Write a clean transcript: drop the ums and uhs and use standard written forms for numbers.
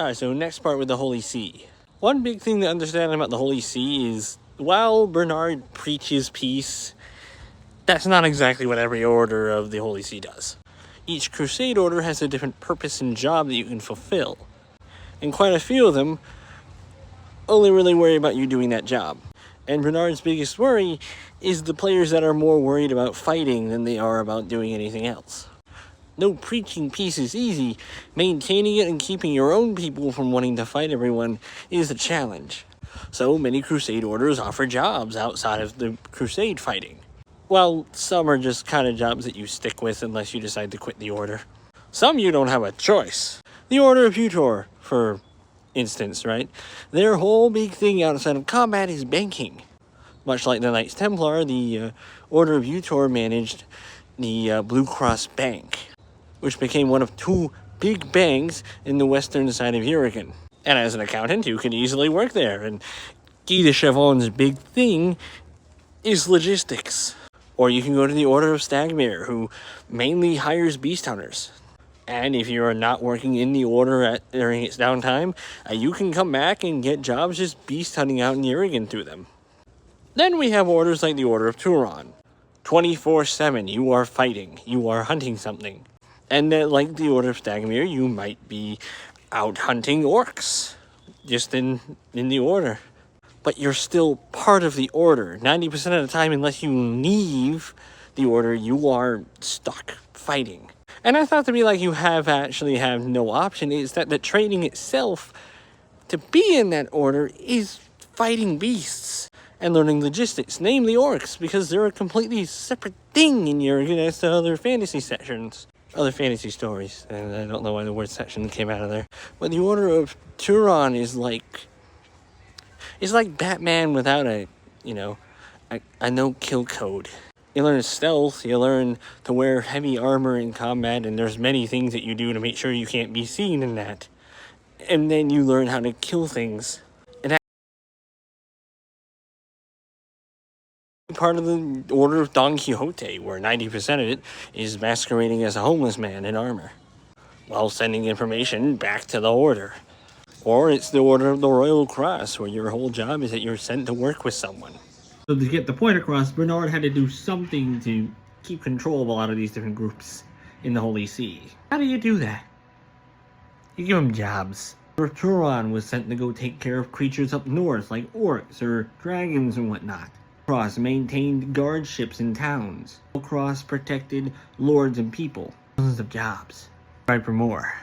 Alright, so next part with the Holy See. One big thing to understand about the Holy See is, while Bernard preaches peace, that's not exactly what every order of the Holy See does. Each crusade order has a different purpose and job that you can fulfill, and quite a few of them only really worry about you doing that job. And Bernard's biggest worry is the players that are more worried about fighting than they are about doing anything else. No, preaching peace is easy. Maintaining it and keeping your own people from wanting to fight everyone is a challenge. So many crusade orders offer jobs outside of the crusade fighting. Well, some are just kind of jobs that you stick with unless you decide to quit the order. Some you don't have a choice. The Order of Utor, for instance, right? Their whole big thing outside of combat is banking. Much like the Knights Templar, the Order of Utor managed the Blue Cross Bank, which became one of two big banks in the western side of Urigan. And as an accountant, you can easily work there. And Guy de Chavon's big thing is logistics. Or you can go to the Order of Stagmere, who mainly hires beast hunters. And if you are not working in the order during its downtime, you can come back and get jobs just beast hunting out in Urigan through them. Then we have orders like the Order of Turon. 24/7, you are fighting, you are hunting something. And like the Order of Stagmere, you might be out hunting orcs, just in the order. But you're still part of the order. 90% of the time, unless you leave the order, you are stuck fighting. And I thought to be like you actually have no option, is that the training itself to be in that order is fighting beasts and learning logistics, namely orcs, because they're a completely separate thing in Urigan as to other fantasy sections. Other fantasy stories, and I don't know why the word section came out of there. But the Order of Turon is like... it's like Batman without a no-kill code. You learn stealth, you learn to wear heavy armor in combat, and there's many things that you do to make sure you can't be seen in that. And then you learn how to kill things. And part of the Order of Don Quixote, where 90% of it is masquerading as a homeless man in armor, while sending information back to the Order. Or it's the Order of the Royal Cross, where your whole job is that you're sent to work with someone. So to get the point across, Bernard had to do something to keep control of a lot of these different groups in the Holy See. How do you do that? You give them jobs. Turon was sent to go take care of creatures up north, like orcs or dragons and whatnot. Cross maintained guard ships in towns. Cross protected lords and people. Thousands of jobs. Try for more.